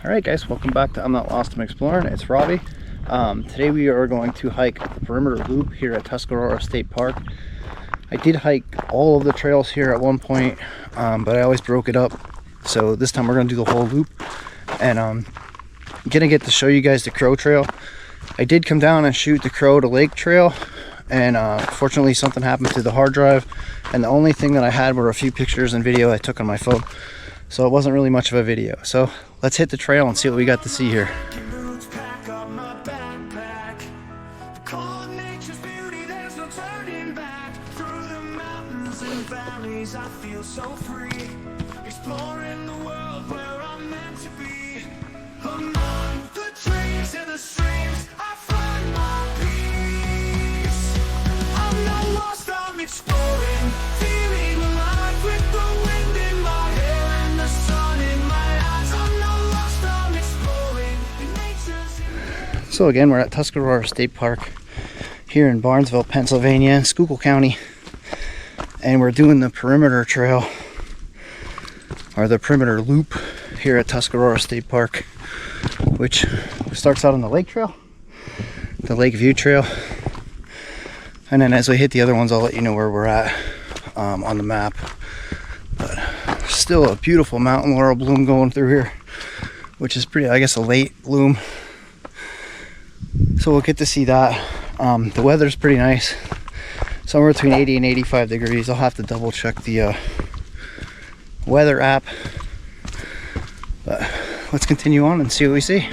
Alright guys, welcome back to I'm Not Lost, I'm Exploring. It's Robbie. Today we are going to hike the perimeter loop here at Tuscarora State Park. I did hike all of the trails here at one point, but I always broke it up. So this time we're going to do the whole loop. And I'm going to get to show you guys the Crow Trail. I did come down and shoot the Crow to Lake Trail. And fortunately something happened to the hard drive. And the only thing that I had were a few pictures and video I took on my phone. So it wasn't really much of a video. So let's hit the trail and see what we got to see here. I feel so free, exploring the world where I'm meant to be. Among the trees and the streams, I find my peace. I'm not lost, I'm exploring, feeling alive with the wind in my hair and the sun in my eyes. I'm not lost, I'm exploring, and nature's in there. So again, we're at Tuscarora State Park here in Barnesville, Pennsylvania, in Schuylkill County. And we're doing the perimeter trail, or the perimeter loop, here at Tuscarora State Park, which starts out on the lake trail, the Lake View Trail, and then as we hit the other ones, I'll let you know where we're at on the map. But still a beautiful mountain laurel bloom going through here, which is pretty, I guess, a late bloom. So we'll get to see that. The weather's pretty nice. Somewhere between 80 and 85 degrees. I'll have to double check the weather app. But let's continue on and see what we see.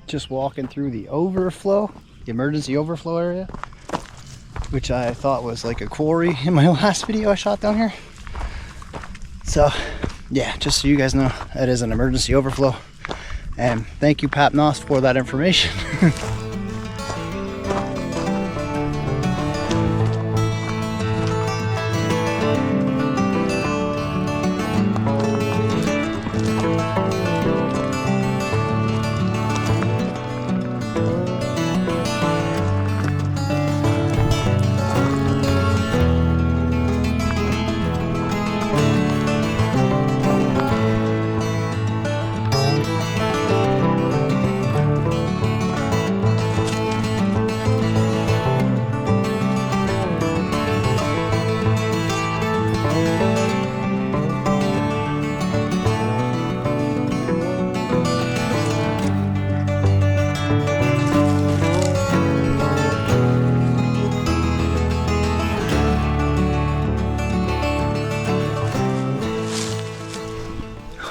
Just walking through the overflow, the emergency overflow area, which I thought was like a quarry in my last video I shot down here. So yeah, just so you guys know, that is an emergency overflow. And thank you, Pat Noss, for that information.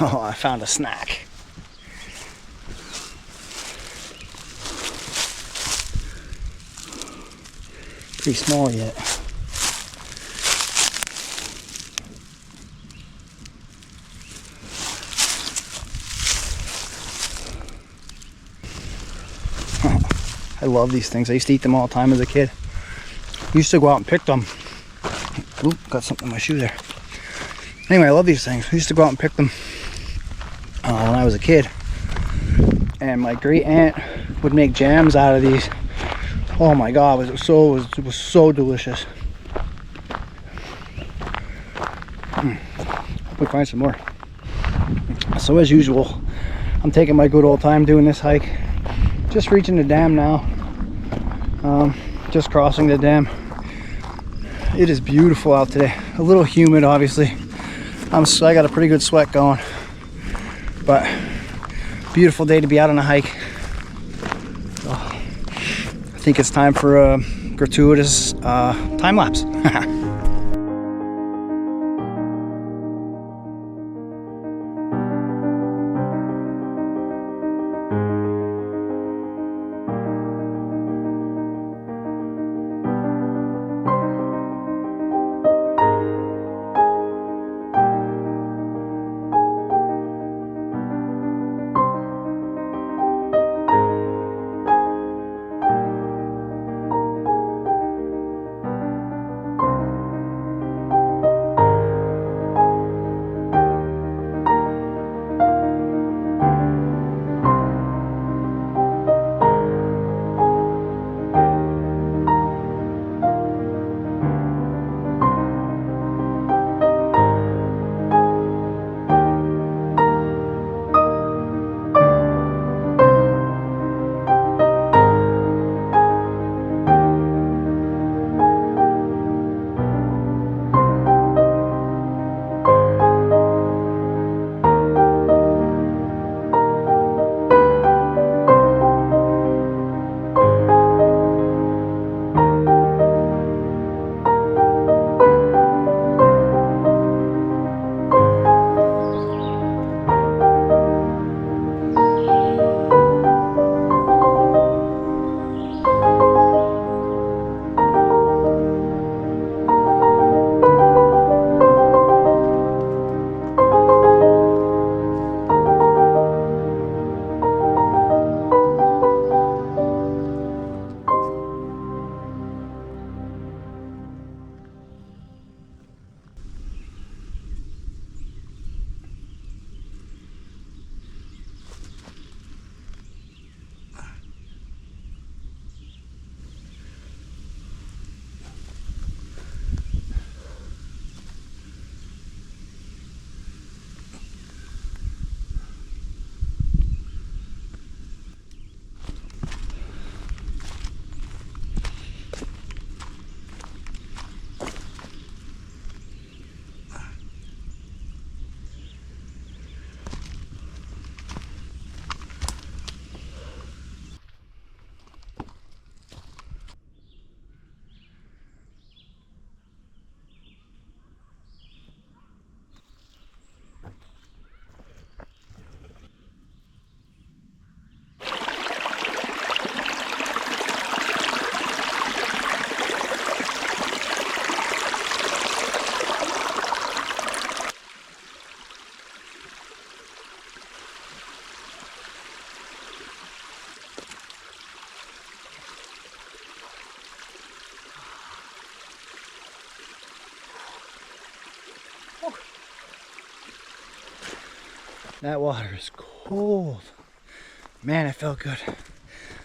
Oh, I found a snack. Pretty small yet. I love these things. I used to eat them all the time as a kid. Used to go out and pick them. Oop, got something in my shoe there. Anyway, I love these things. I used to go out and pick them when I was a kid, and my great aunt would make jams out of these. Oh my god, it was so delicious. We find some more. So as usual, I'm taking my good old time doing this hike. Just reaching the dam now. Just crossing the dam. It is beautiful out today. A little humid, obviously. I got a pretty good sweat going, but beautiful day to be out on a hike. So, I think it's time for a gratuitous time lapse. That water is cold. Man, it felt good.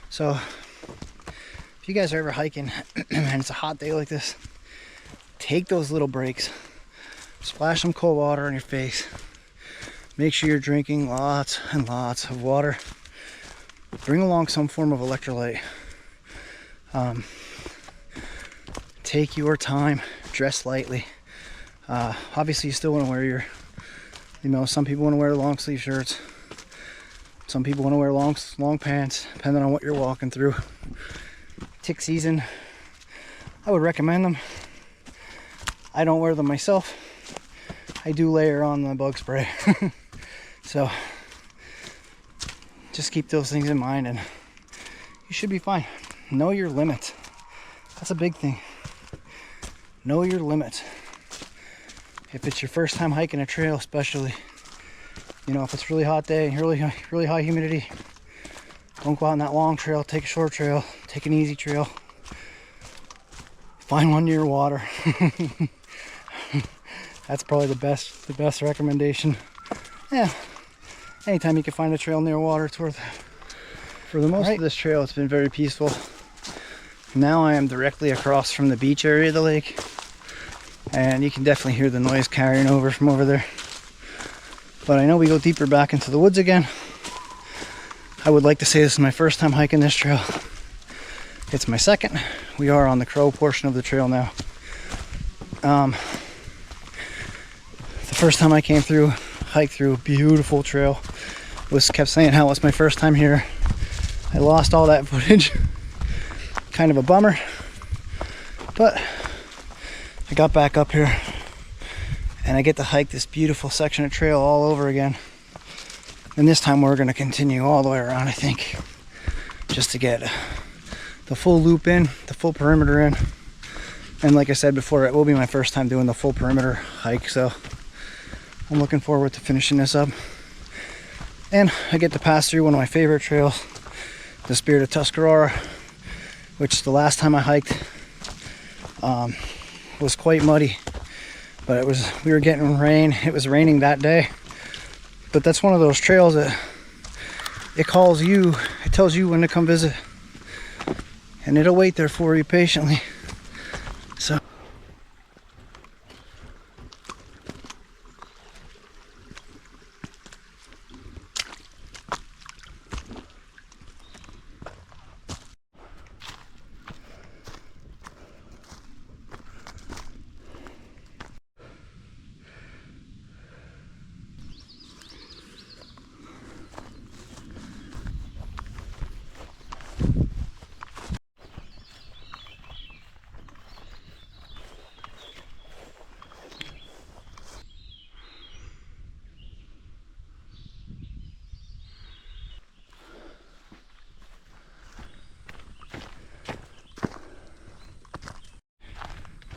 So if you guys are ever hiking and it's a hot day like this, take those little breaks. Splash some cold water on your face. Make sure you're drinking lots and lots of water. Bring along some form of electrolyte. Take your time. Dress lightly. Obviously, you still want to wear your, some people want to wear long sleeve shirts. Some people want to wear long pants, depending on what you're walking through. Tick season, I would recommend them. I don't wear them myself. I do layer on the bug spray. So just keep those things in mind and you should be fine. Know your limits. That's a big thing. Know your limits. If it's your first time hiking a trail, especially, if it's a really hot day and really high humidity, don't go out on that long trail. Take a short trail. Take an easy trail. Find one near water. That's probably the best recommendation. Yeah, anytime you can find a trail near water, it's worth it. For the most of this trail, it's been very peaceful. Now I am directly across from the beach area of the lake, and you can definitely hear the noise carrying over from over there. But I know we go deeper back into the woods again. I would like to say this is my first time hiking this trail. It's my second. We are on the Crow portion of the trail now. The first time I came through, hiked through a beautiful trail. Kept saying how it's my first time here. I lost all that footage. Kind of a bummer. But I got back up here and I get to hike this beautiful section of trail all over again. And this time we're going to continue all the way around, I think, just to get the full loop in, the full perimeter in. And like I said before, it will be my first time doing the full perimeter hike, so I'm looking forward to finishing this up. And I get to pass through one of my favorite trails, the Spirit of Tuscarora, which the last time I hiked was quite muddy. But we were getting rain. It was raining that day. But that's one of those trails that it tells you when to come visit. And it'll wait there for you patiently.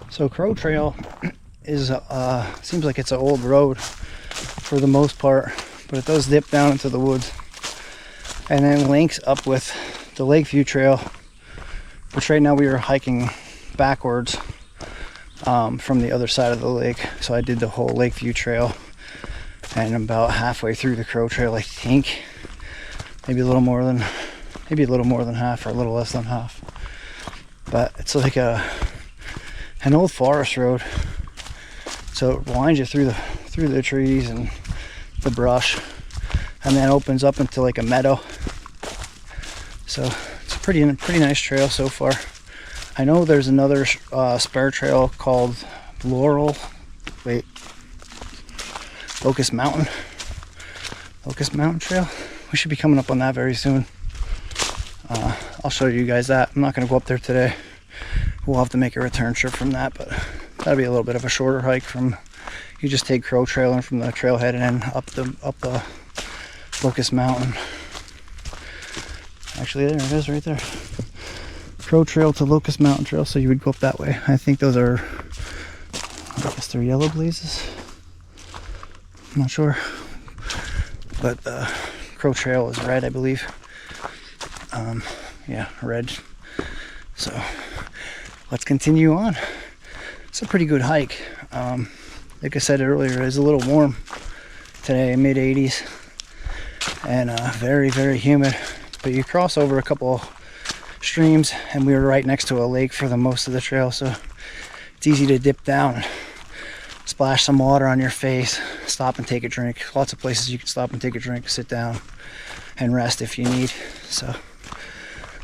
So Crow Trail is seems like it's an old road for the most part, but it does dip down into the woods and then links up with the Lakeview Trail, which right now we are hiking backwards from the other side of the lake. So I did the whole Lakeview Trail and I'm about halfway through the Crow Trail, I think. Maybe a little more than half, or a little less than half. But it's like an old forest road, so it winds you through the trees and the brush, and then opens up into like a meadow. So it's a pretty nice trail so far. I know there's another spur trail called Locust Mountain Trail. We should be coming up on that very soon. I'll show you guys that. I'm not going to go up there today. We'll have to make a return trip from that, but that'll be a little bit of a shorter hike. You just take Crow Trail in from the trailhead and then up the Locust Mountain. Actually, there it is right there. Crow Trail to Locust Mountain Trail, so you would go up that way. I think those are, I guess they're yellow blazes. I'm not sure. But the Crow Trail is red, I believe. Yeah, red. So let's continue on. It's a pretty good hike. Like I said earlier, it's a little warm today, mid 80s. and very, very humid. But you cross over a couple streams, and we were right next to a lake for the most of the trail, so it's easy to dip down, splash some water on your face, stop and take a drink. Lots of places you can stop and take a drink, sit down and rest if you need. So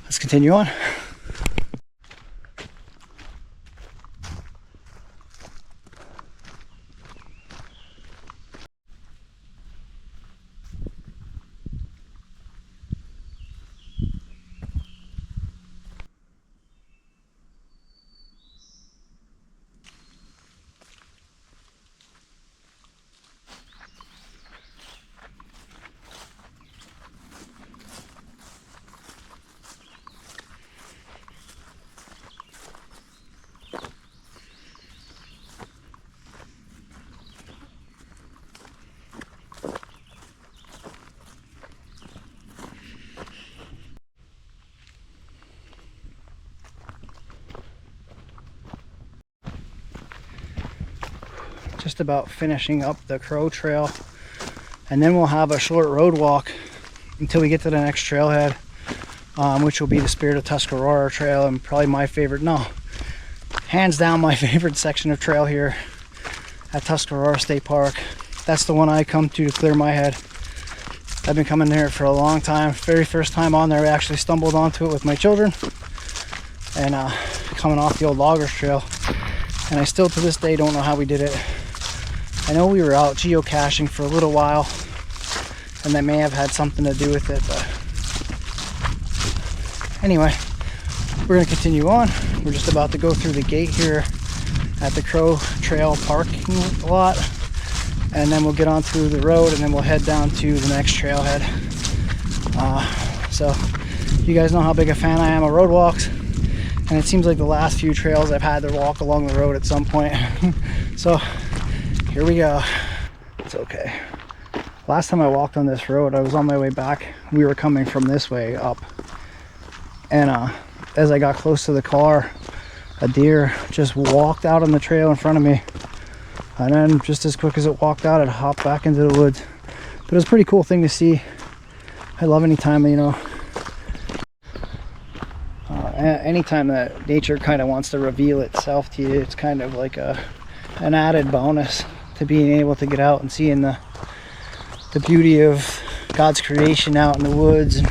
let's continue on. Just about finishing up the Crow Trail, and then we'll have a short road walk until we get to the next trailhead, which will be the Spirit of Tuscarora Trail, and probably my favorite, no, hands down my favorite section of trail here at Tuscarora State Park. That's the one I come to clear my head. I've been coming there for a long time. Very first time on there, I actually stumbled onto it with my children, and coming off the old Loggers Trail, and I still to this day don't know how we did it. I know we were out geocaching for a little while, and that may have had something to do with it, but anyway, we're going to continue on. We're just about to go through the gate here at the Crow Trail parking lot, and then we'll get on through the road, and then we'll head down to the next trailhead. So you guys know how big a fan I am of road walks, and it seems like the last few trails I've had to walk along the road at some point. So here we go. It's okay. Last time I walked on this road, I was on my way back. We were coming from this way up, and as I got close to the car, a deer just walked out on the trail in front of me, and then just as quick as it walked out, it hopped back into the woods. But it was a pretty cool thing to see. I love anytime, you know, anytime that nature kind of wants to reveal itself to you. It's kind of like an added bonus to being able to get out and seeing the beauty of God's creation out in the woods, and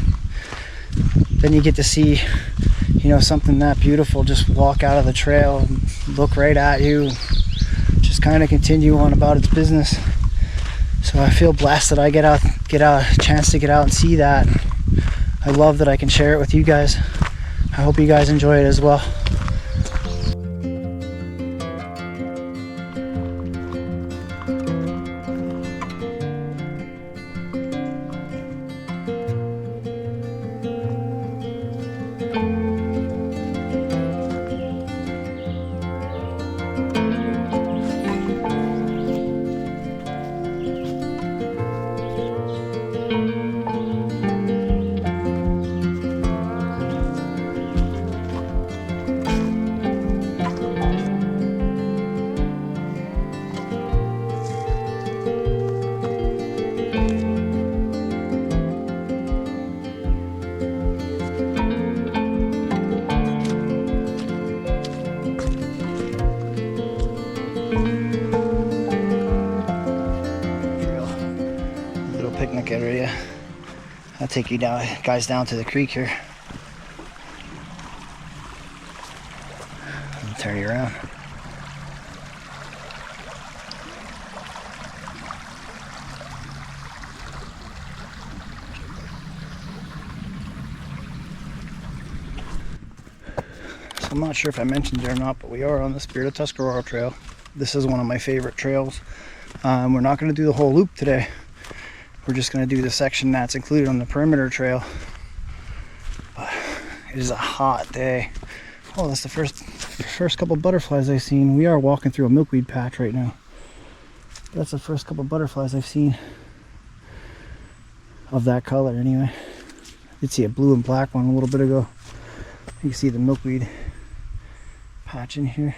then you get to see, you know, something that beautiful just walk out of the trail and look right at you, just kind of continue on about its business. So I feel blessed that I get a chance to get out and see that. I love that I can share it with you guys. I hope you guys enjoy it as well. Picnic area. I'll take you guys down to the creek here. I'll turn you around. So I'm not sure if I mentioned it or not, but we are on the Spirit of Tuscarora Trail. This is one of my favorite trails. We're not going to do the whole loop today. We're just going to do the section that's included on the perimeter trail. But it is a hot day. Oh, that's the first couple butterflies I've seen. We are walking through a milkweed patch right now. That's the first couple butterflies I've seen of that color anyway. I did see a blue and black one a little bit ago. You can see the milkweed patch in here.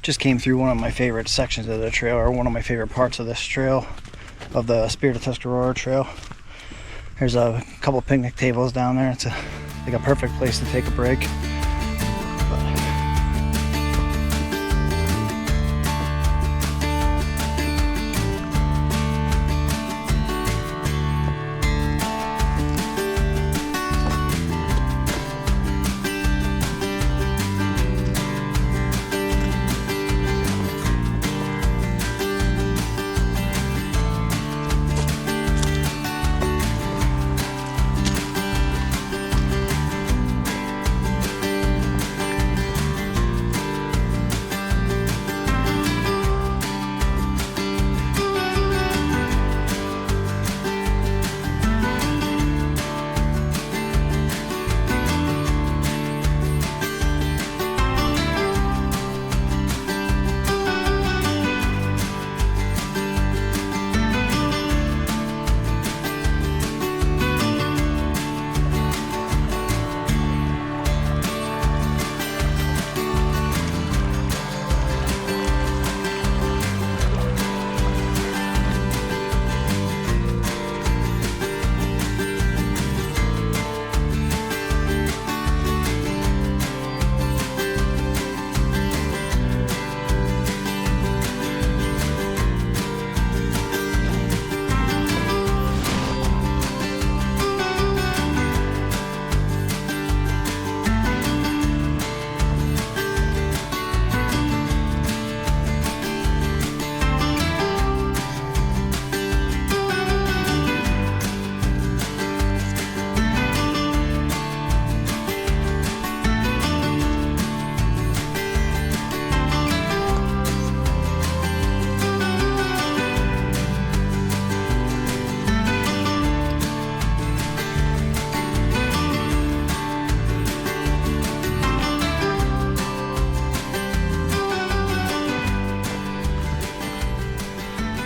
Just came through one of my favorite sections of the trail, or one of my favorite parts of this trail, of the Spirit of Tuscarora trail. There's a couple picnic tables down there. It's like a perfect place to take a break.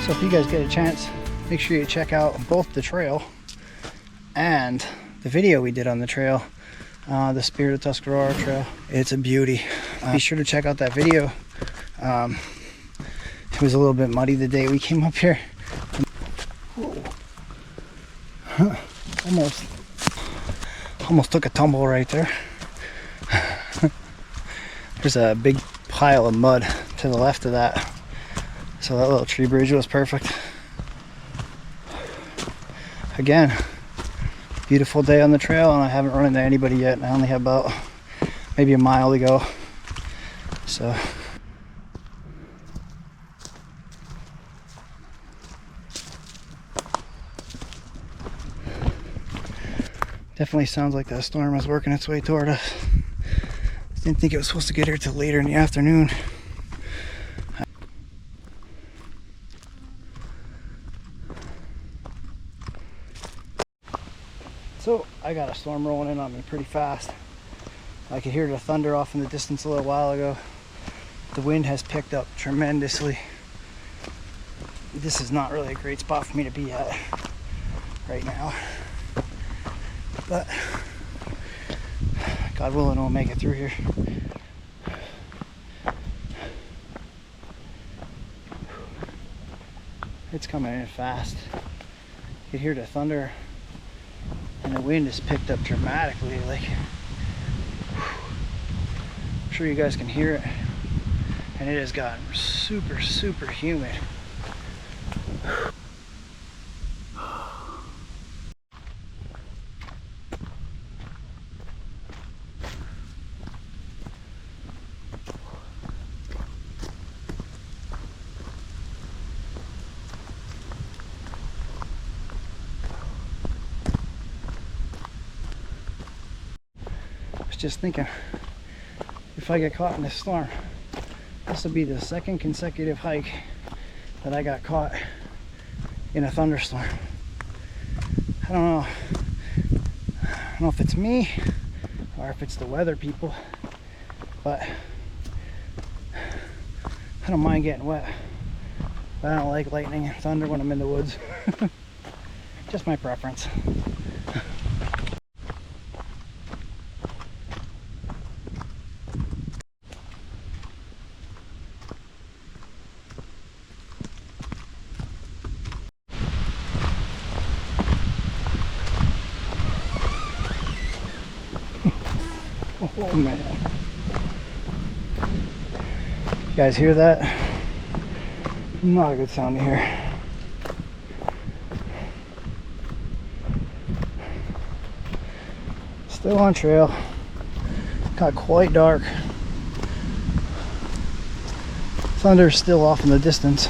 So if you guys get a chance, make sure you check out both the trail and the video we did on the trail, the Spirit of Tuscarora trail. It's a beauty. Be sure to check out that video. It was a little bit muddy the day we came up here. Huh. Almost took a tumble right there. There's a big pile of mud to the left of that. So that little tree bridge was perfect. Again, beautiful day on the trail, and I haven't run into anybody yet. I only have about maybe a mile to go. So definitely sounds like that storm is working its way toward us. Didn't think it was supposed to get here till later in the afternoon. So I got a storm rolling in on me pretty fast. I could hear the thunder off in the distance a little while ago. The wind has picked up tremendously. This is not really a great spot for me to be at right now, but God willing we'll make it through here. It's coming in fast. You can hear the thunder, and the wind has picked up dramatically. Like, I'm sure you guys can hear it, and it has gotten super humid. Just thinking, if I get caught in this storm, this will be the second consecutive hike that I got caught in a thunderstorm. I don't know if it's me or if it's the weather people, but I don't mind getting wet, but I don't like lightning and thunder when I'm in the woods. Just my preference. Oh man. You guys hear that? Not a good sound to hear. Still on trail. Got quite dark. Thunder's still off in the distance.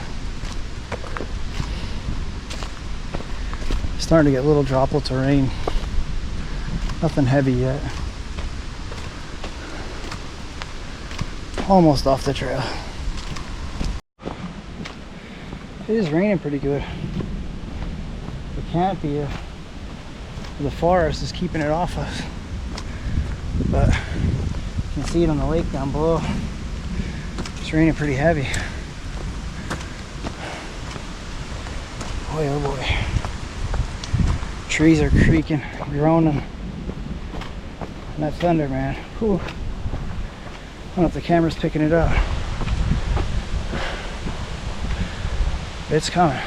Starting to get little droplets of rain. Nothing heavy yet. Almost off the trail. It is raining pretty good. The canopy of the forest is keeping it off us. But you can see it on the lake down below. It's raining pretty heavy. Boy, oh boy. Trees are creaking, groaning. And that thunder, man. Whew. I don't know if the camera's picking it up. It's coming.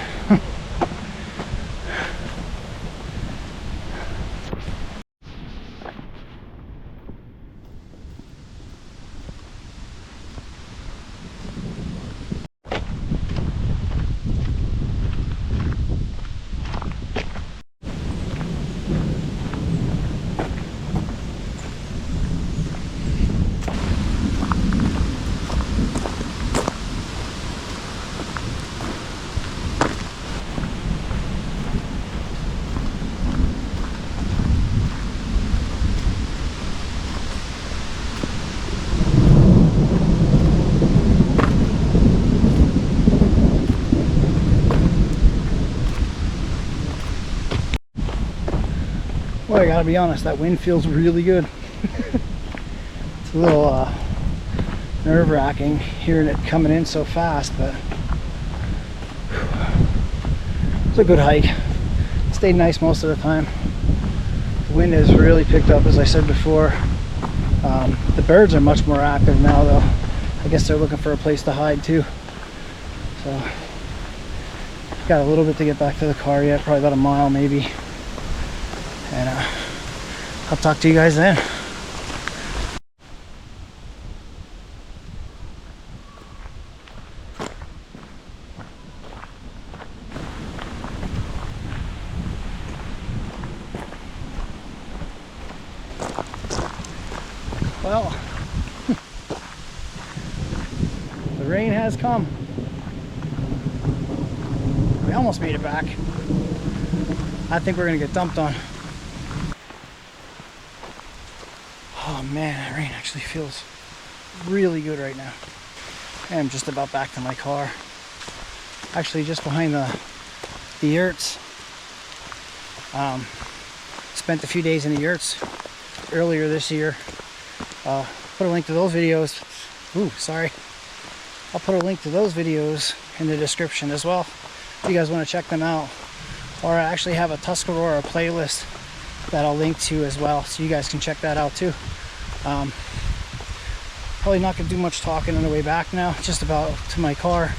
Well, I gotta be honest, that wind feels really good. It's a little nerve-wracking hearing it coming in so fast, but it's a good hike. It stayed nice most of the time. The wind has really picked up, as I said before. The birds are much more active now, though. I guess they're looking for a place to hide too. So, got a little bit to get back to the car yet, probably about a mile maybe. And I'll talk to you guys then. Well, the rain has come. We almost made it back. I think we're gonna get dumped on. Oh man, that rain actually feels really good right now. I'm just about back to my car. Actually, just behind the yurts. Spent a few days in the yurts earlier this year. Put a link to those videos. Ooh, sorry. I'll put a link to those videos in the description as well, if you guys want to check them out. Or I actually have a Tuscarora playlist that I'll link to as well, so you guys can check that out too. Probably not gonna do much talking on the way back now, just about to my car.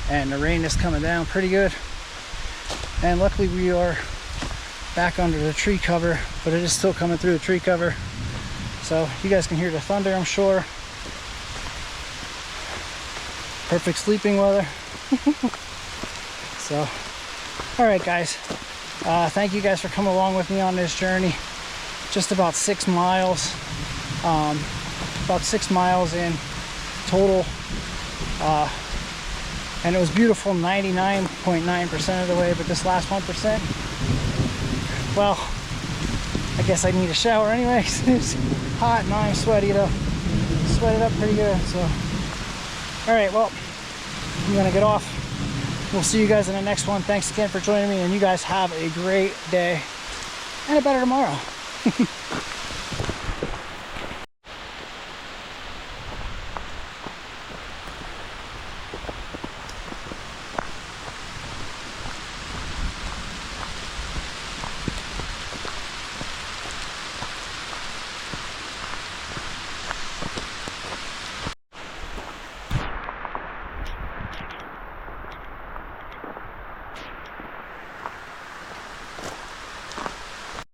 And the rain is coming down pretty good. And luckily we are back under the tree cover, but it is still coming through the tree cover. So you guys can hear the thunder, I'm sure. Perfect sleeping weather. So, all right guys. Thank you guys for coming along with me on this journey. Just about 6 miles. About 6 miles in total. And it was beautiful 99.9% of the way, but this last 1%, well, I guess I need a shower anyways. It's hot and I'm sweaty though. Sweated up pretty good, so. All right, well, I'm gonna get off. We'll see you guys in the next one. Thanks again for joining me, and you guys have a great day and a better tomorrow.